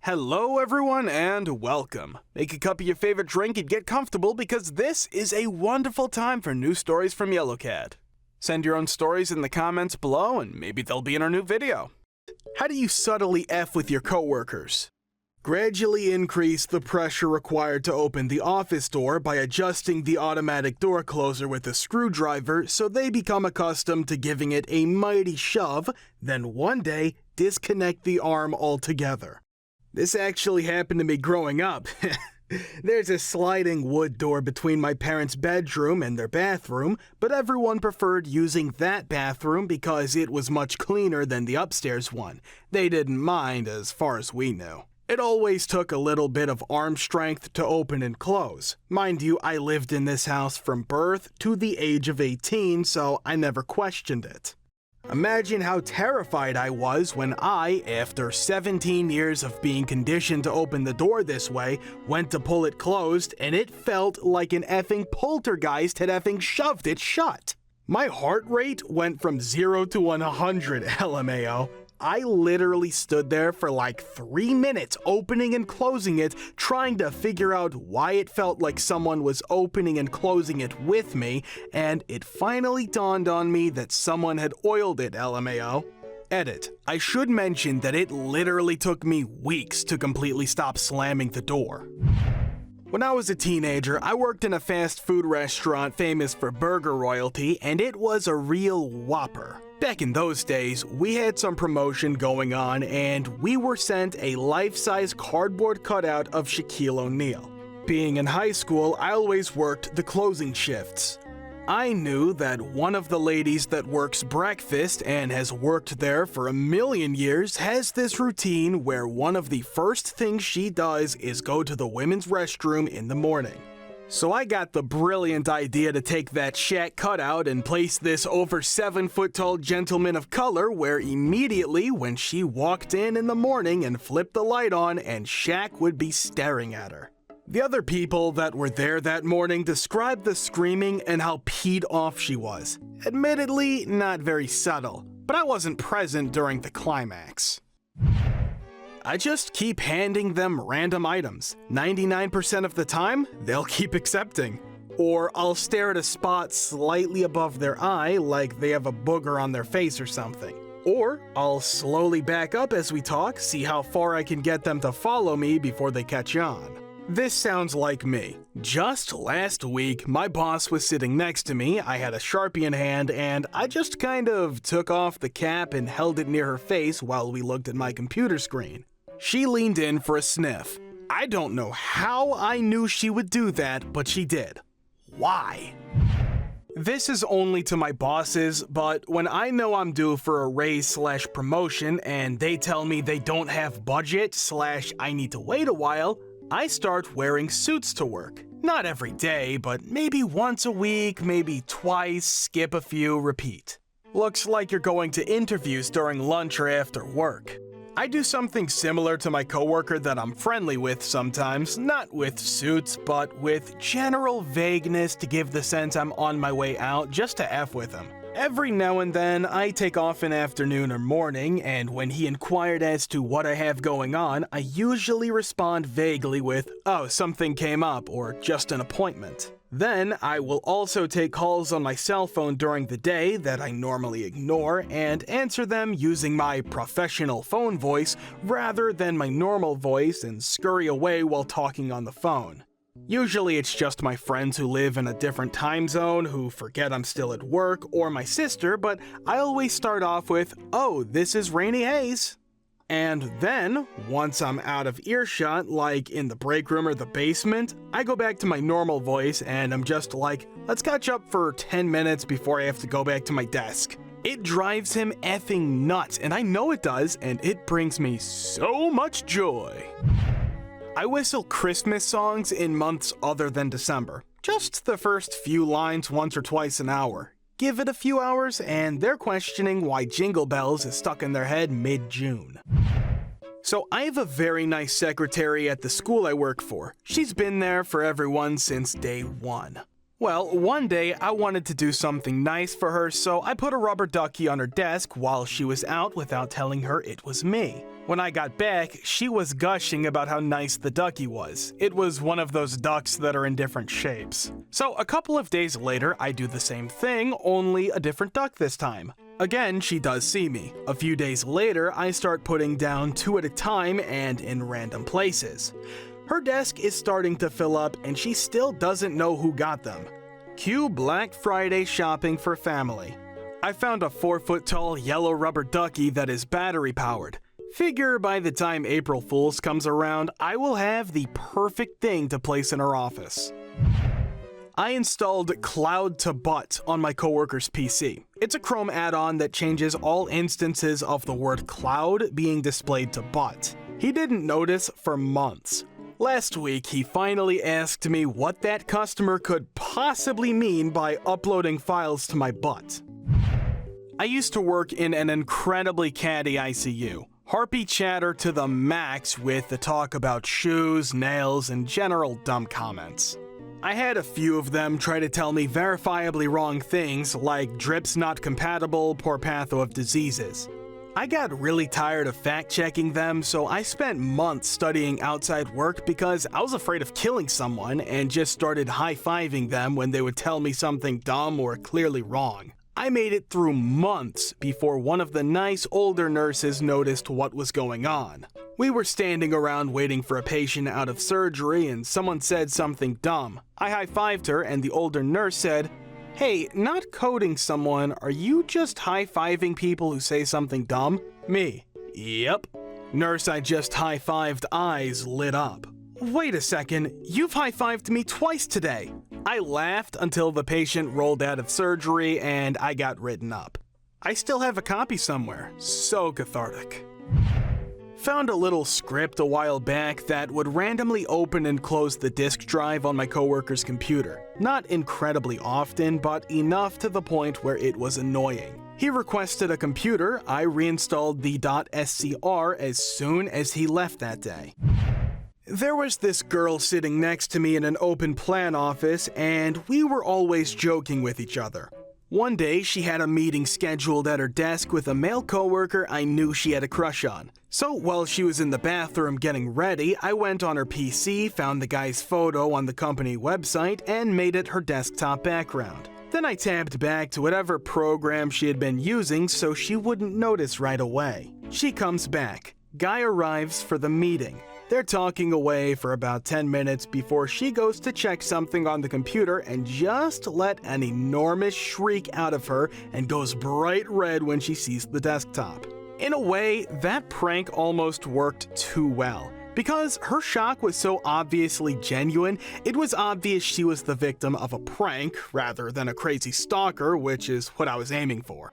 Hello everyone and welcome. Make a cup of your favorite drink and get comfortable because this is a wonderful time for new stories from Yellowcat. Send your own stories in the comments below and maybe they'll be in our new video. How do you subtly F with your coworkers? Gradually increase the pressure required to open the office door by adjusting the automatic door closer with a screwdriver so they become accustomed to giving it a mighty shove, then one day disconnect the arm altogether. This actually happened to me growing up. There's a sliding wood door between my parents' bedroom and their bathroom, but everyone preferred using that bathroom because it was much cleaner than the upstairs one. They didn't mind as far as we knew. It always took a little bit of arm strength to open and close. Mind you, I lived in this house from birth to the age of 18, so I never questioned it. Imagine how terrified I was when I, after 17 years of being conditioned to open the door this way, went to pull it closed and it felt like an effing poltergeist had effing shoved it shut. My heart rate went from 0 to 100, LMAO. I literally stood there for like 3 minutes opening and closing it, trying to figure out why it felt like someone was opening and closing it with me, and it finally dawned on me that someone had oiled it, LMAO. Edit. I should mention that it literally took me weeks to completely stop slamming the door. When I was a teenager, I worked in a fast food restaurant famous for burger royalty, and it was a real whopper. Back in those days, we had some promotion going on and we were sent a life-size cardboard cutout of Shaquille O'Neal. Being in high school, I always worked the closing shifts. I knew that one of the ladies that works breakfast and has worked there for a million years has this routine where one of the first things she does is go to the women's restroom in the morning. So I got the brilliant idea to take that Shaq cutout and place this over 7-foot-tall gentleman of color where immediately when she walked in the morning and flipped the light on and Shaq would be staring at her. The other people that were there that morning described the screaming and how peed off she was. Admittedly, not very subtle, but I wasn't present during the climax. I just keep handing them random items. 99% of the time, they'll keep accepting. Or I'll stare at a spot slightly above their eye like they have a booger on their face or something. Or I'll slowly back up as we talk, see how far I can get them to follow me before they catch on. This sounds like me. Just last week, my boss was sitting next to me, I had a Sharpie in hand, and I just kind of took off the cap and held it near her face while we looked at my computer screen. She leaned in for a sniff. I don't know how I knew she would do that, but she did. Why? This is only to my bosses, but when I know I'm due for a raise/promotion and they tell me they don't have budget/I need to wait a while, I start wearing suits to work. Not every day, but maybe once a week, maybe twice, skip a few, repeat. Looks like you're going to interviews during lunch or after work. I do something similar to my coworker that I'm friendly with sometimes, not with suits, but with general vagueness to give the sense I'm on my way out just to F with him. Every now and then, I take off an afternoon or morning, and when he inquired as to what I have going on, I usually respond vaguely with, "Oh, something came up," or "just an appointment." Then, I will also take calls on my cell phone during the day that I normally ignore and answer them using my professional phone voice rather than my normal voice and scurry away while talking on the phone. Usually it's just my friends who live in a different time zone who forget I'm still at work, or my sister, but I always start off with, "Oh, this is Rainy Hayes." And then, once I'm out of earshot, like in the break room or the basement, I go back to my normal voice and I'm just like, "Let's catch up for 10 minutes before I have to go back to my desk." It drives him effing nuts, and I know it does, and it brings me so much joy. I whistle Christmas songs in months other than December. Just the first few lines once or twice an hour. Give it a few hours and they're questioning why Jingle Bells is stuck in their head mid-June. So I have a very nice secretary at the school I work for. She's been there for everyone since day one. Well, one day I wanted to do something nice for her, so I put a rubber ducky on her desk while she was out without telling her it was me. When I got back, she was gushing about how nice the ducky was. It was one of those ducks that are in different shapes. So a couple of days later, I do the same thing, only a different duck this time. Again, she does see me. A few days later, I start putting down 2 at a time and in random places. Her desk is starting to fill up and she still doesn't know who got them. Cue Black Friday shopping for family. I found a 4-foot-tall yellow rubber ducky that is battery-powered. Figure by the time April Fool's comes around, I will have the perfect thing to place in her office. I installed Cloud to Butt on my coworker's PC. It's a Chrome add-on that changes all instances of the word cloud being displayed to butt. He didn't notice for months. Last week, he finally asked me what that customer could possibly mean by uploading files to my butt. I used to work in an incredibly catty ICU. Harpy chatter to the max with the talk about shoes, nails, and general dumb comments. I had a few of them try to tell me verifiably wrong things like drips not compatible, poor patho of diseases. I got really tired of fact-checking them, so I spent months studying outside work because I was afraid of killing someone and just started high-fiving them when they would tell me something dumb or clearly wrong. I made it through months before one of the nice older nurses noticed what was going on. We were standing around waiting for a patient out of surgery and someone said something dumb. I high-fived her and the older nurse said, "Hey, not coding someone, are you just high-fiving people who say something dumb?" Me. Yep. Nurse I just high-fived eyes lit up. Wait a second, you've high-fived me twice today. I laughed until the patient rolled out of surgery and I got written up. I still have a copy somewhere. So cathartic. Found a little script a while back that would randomly open and close the disk drive on my coworker's computer. Not incredibly often, but enough to the point where it was annoying. He requested a computer. I reinstalled the .scr as soon as he left that day. There was this girl sitting next to me in an open plan office, and we were always joking with each other. One day, she had a meeting scheduled at her desk with a male coworker I knew she had a crush on. So while she was in the bathroom getting ready, I went on her PC, found the guy's photo on the company website, and made it her desktop background. Then I tabbed back to whatever program she had been using so she wouldn't notice right away. She comes back. Guy arrives for the meeting. They're talking away for about 10 minutes before she goes to check something on the computer and just let an enormous shriek out of her and goes bright red when she sees the desktop. In a way, that prank almost worked too well. Because her shock was so obviously genuine, it was obvious she was the victim of a prank rather than a crazy stalker, which is what I was aiming for.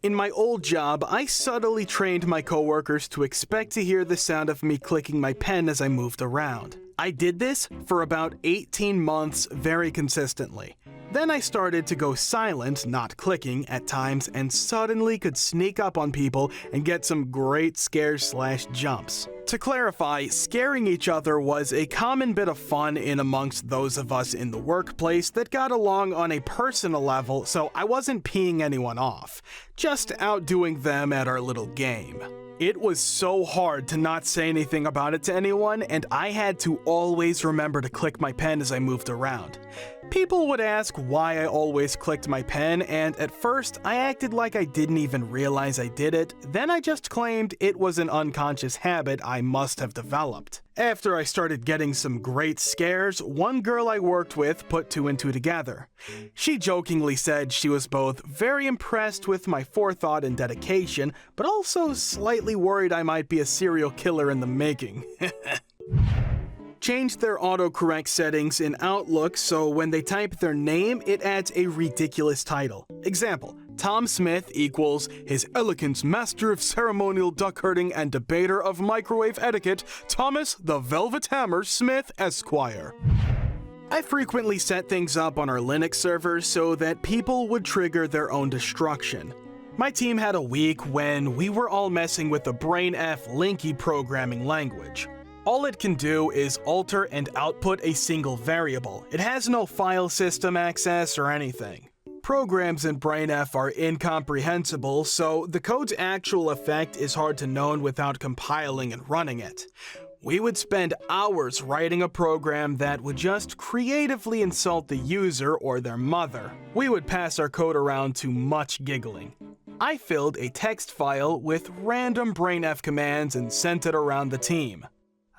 In my old job, I subtly trained my coworkers to expect to hear the sound of me clicking my pen as I moved around. I did this for about 18 months very consistently. Then I started to go silent, not clicking, at times, and suddenly could sneak up on people and get some great scares/jumps. To clarify, scaring each other was a common bit of fun in amongst those of us in the workplace that got along on a personal level, so I wasn't peeing anyone off, just outdoing them at our little game. It was so hard to not say anything about it to anyone, and I had to always remember to click my pen as I moved around. People would ask why I always clicked my pen, and at first I acted like I didn't even realize I did it, then I just claimed it was an unconscious habit I must have developed. After I started getting some great scares, one girl I worked with put 2 and 2 together. She jokingly said she was both very impressed with my forethought and dedication, but also slightly worried I might be a serial killer in the making. Changed their autocorrect settings in Outlook so when they type their name, it adds a ridiculous title. Example, Tom Smith equals His Elegance Master of Ceremonial Duck Herding and Debater of Microwave Etiquette, Thomas the Velvet Hammer Smith, Esquire. I frequently set things up on our Linux servers so that people would trigger their own destruction. My team had a week when we were all messing with the BrainF Linky programming language. All it can do is alter and output a single variable. It has no file system access or anything. programs in BrainF are incomprehensible, so the code's actual effect is hard to know without compiling and running it. We would spend hours writing a program that would just creatively insult the user or their mother. We would pass our code around to much giggling. I filled a text file with random BrainF commands and sent it around the team.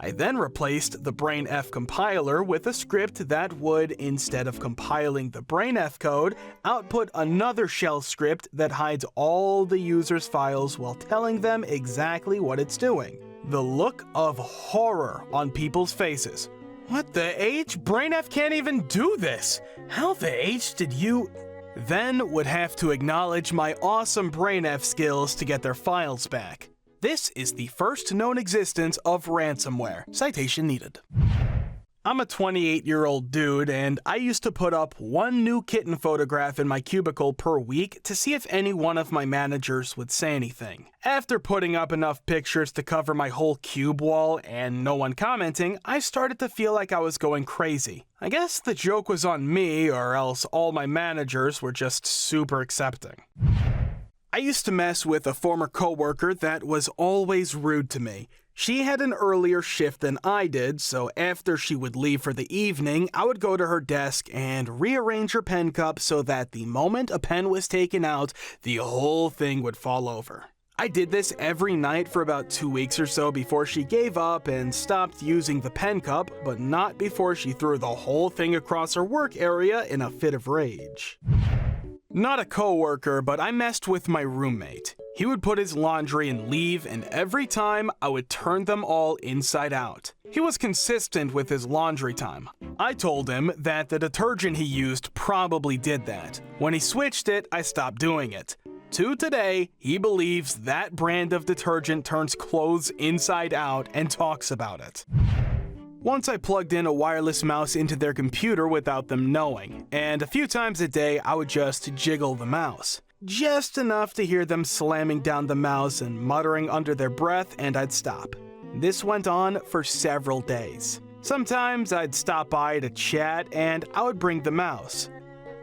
I then replaced the BrainF compiler with a script that would, instead of compiling the BrainF code, output another shell script that hides all the user's files while telling them exactly what it's doing. The look of horror on people's faces. What the H? BrainF can't even do this! How the H did you... Then would have to acknowledge my awesome BrainF skills to get their files back. This is the first known existence of ransomware. Citation needed. I'm a 28-year-old dude, and I used to put up one new kitten photograph in my cubicle per week to see if any one of my managers would say anything. After putting up enough pictures to cover my whole cube wall and no one commenting, I started to feel like I was going crazy. I guess the joke was on me, or else all my managers were just super accepting. I used to mess with a former coworker that was always rude to me. She had an earlier shift than I did, so after she would leave for the evening, I would go to her desk and rearrange her pen cup so that the moment a pen was taken out, the whole thing would fall over. I did this every night for about 2 weeks or so before she gave up and stopped using the pen cup, but not before she threw the whole thing across her work area in a fit of rage. Not a coworker, but I messed with my roommate. He would put his laundry and leave, and every time I would turn them all inside out. He was consistent with his laundry time. I told him that the detergent he used probably did that. When he switched it, I stopped doing it. To today, he believes that brand of detergent turns clothes inside out and talks about it. Once I plugged in a wireless mouse into their computer without them knowing, and a few times a day I would just jiggle the mouse. Just enough to hear them slamming down the mouse and muttering under their breath, and I'd stop. This went on for several days. Sometimes I'd stop by to chat and I would bring the mouse.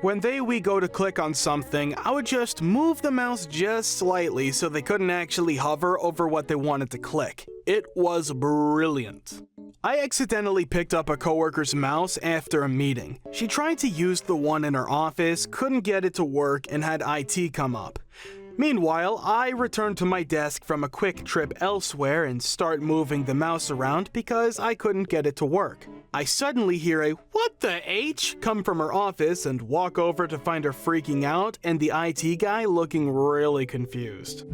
When we go to click on something, I would just move the mouse just slightly so they couldn't actually hover over what they wanted to click. It was brilliant. I accidentally picked up a coworker's mouse after a meeting. She tried to use the one in her office, couldn't get it to work, and had IT come up. Meanwhile, I returned to my desk from a quick trip elsewhere and start moving the mouse around because I couldn't get it to work. I suddenly hear a "What the H?" come from her office and walk over to find her freaking out and the IT guy looking really confused.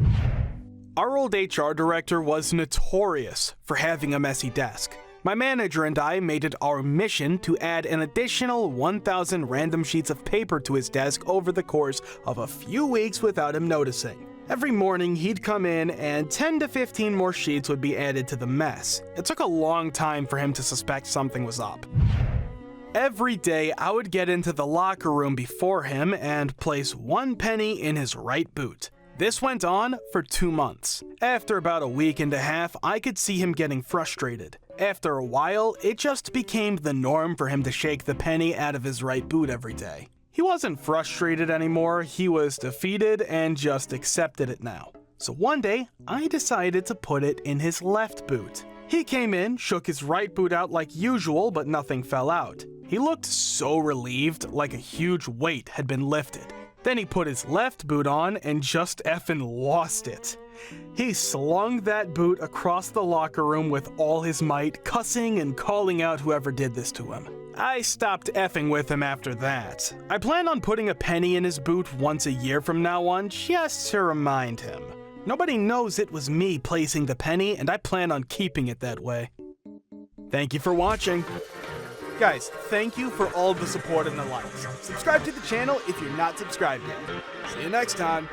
Our old HR director was notorious for having a messy desk. My manager and I made it our mission to add an additional 1,000 random sheets of paper to his desk over the course of a few weeks without him noticing. Every morning he'd come in and 10 to 15 more sheets would be added to the mess. It took a long time for him to suspect something was up. Every day I would get into the locker room before him and place 1 penny in his right boot. This went on for 2 months. After about a week and a half, I could see him getting frustrated. After a while, it just became the norm for him to shake the penny out of his right boot every day. He wasn't frustrated anymore, he was defeated and just accepted it now. So one day, I decided to put it in his left boot. He came in, shook his right boot out like usual, but nothing fell out. He looked so relieved, like a huge weight had been lifted. Then he put his left boot on and just effing lost it. He slung that boot across the locker room with all his might, cussing and calling out whoever did this to him. I stopped effing with him after that. I plan on putting a penny in his boot once a year from now on, just to remind him. Nobody knows it was me placing the penny, and I plan on keeping it that way. Thank you for watching. Guys, thank you for all the support and the likes. Subscribe to the channel if you're not subscribed yet. See you next time.